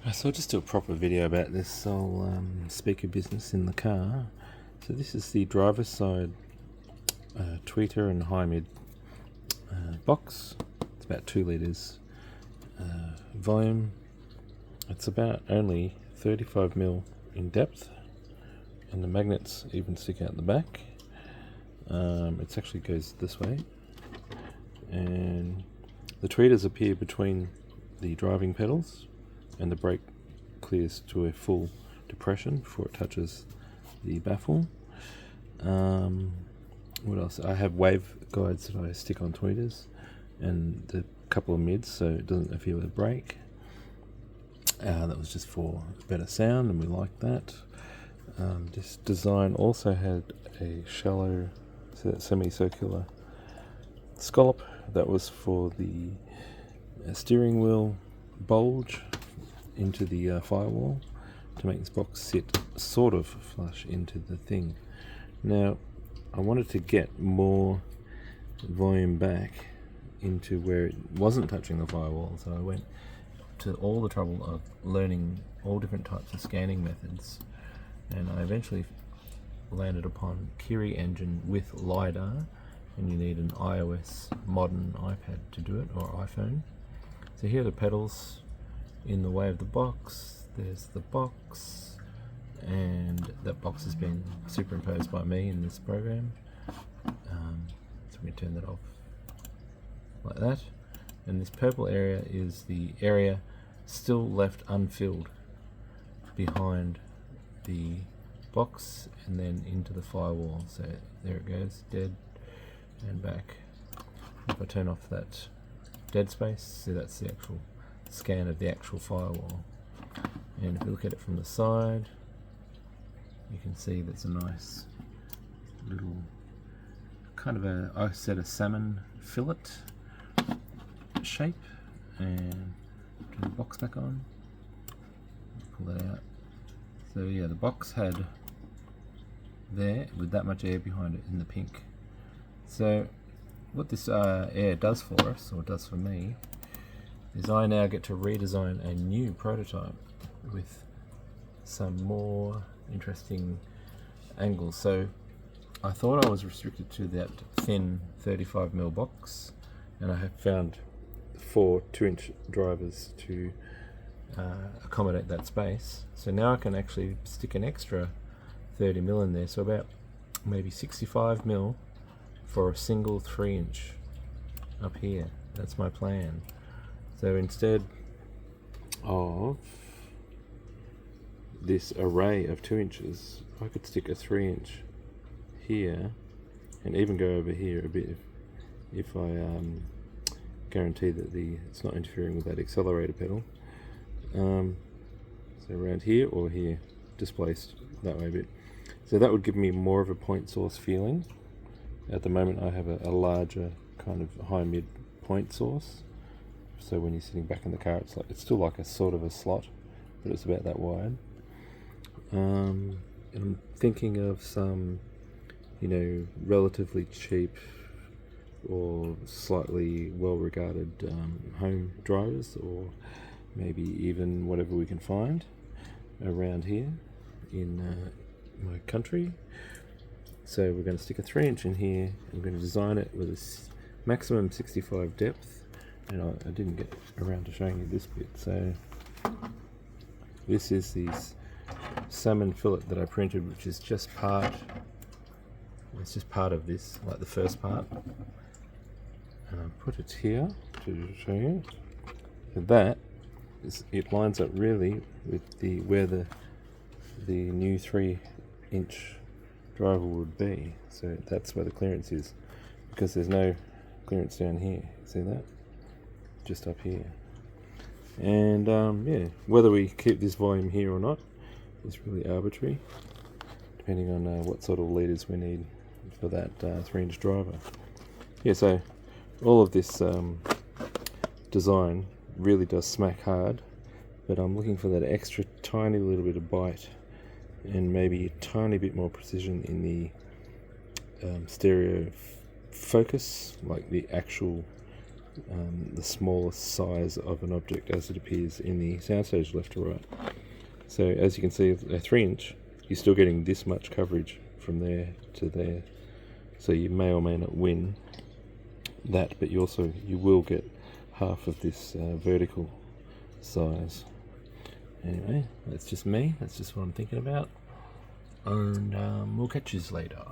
So I'll just do a proper video about this whole speaker business in the car. So this is the driver's side tweeter and high mid box. It's about 2 litres volume. It's about only 35mm in depth, and the magnets even stick out the back. It actually goes this way, and the tweeters appear between the driving pedals, and the brake clears to a full depression before it touches the baffle. What else? I have wave guides that I stick on tweeters, and the couple of mids so it doesn't interfere with the brake. That was just for better sound, and we like that. This design also had a shallow semicircular scallop that was for the steering wheel bulge into the firewall to make this box sit sort of flush into the thing. Now, I wanted to get more volume back into where it wasn't touching the firewall, so I went to all the trouble of learning all different types of scanning methods, and I eventually landed upon Kiri engine with LiDAR, and you need an iOS modern iPad to do it, or iPhone. So here are the pedals in the way of the box. There's the box, and that box has been superimposed by me in this program. So we turn that off like that, and this purple area is the area still left unfilled behind the box and then into the firewall. So there it goes, dead and back. If I turn off that dead space, see, that's the actual scan of the actual firewall. And if you look at it from the side, you can see there's a nice little kind of I said a salmon fillet shape. And turn the box back on, pull that out. So yeah, the box had there with that much air behind it in the pink. So what this air does for us, or does for me, is I now get to redesign a new prototype with some more interesting angles. So I thought I was restricted to that thin 35mm box, and I have found 4 2-inch drivers to accommodate that space. So now I can actually stick an extra 30mm in there, so about maybe 65mm for a single 3-inch up here. That's my plan. So instead of this array of 2 inches, I could stick a 3-inch here, and even go over here a bit if I guarantee that it's not interfering with that accelerator pedal. So around here or here, displaced that way a bit. So that would give me more of a point source feeling. At the moment I have a larger kind of high mid point source. So when you're sitting back in the car, it's still like a sort of a slot, but it's about that wide. And I'm thinking of some, relatively cheap or slightly well-regarded home drivers, or maybe even whatever we can find around here in my country. So we're going to stick a 3-inch in here. I'm going to design it with a maximum 65 depth, and I didn't get around to showing you this bit. So this is the salmon fillet that I printed, which is just part. It's just part of this, like the first part. And I put it here to show you. So that it lines up really with where the new 3-inch driver would be. So that's where the clearance is, because there's no clearance down here. See that? Just up here. And yeah, whether we keep this volume here or not is really arbitrary, depending on what sort of leaders we need for that 3-inch driver. Yeah, so all of this design really does smack hard, but I'm looking for that extra tiny little bit of bite and maybe a tiny bit more precision in the stereo focus, like the actual the smallest size of an object as it appears in the soundstage left to right. So as you can see, a 3-inch, you're still getting this much coverage from there to there. So you may or may not win that, but you will get half of this vertical size. Anyway, that's just me. That's just what I'm thinking about. And we'll catch you later.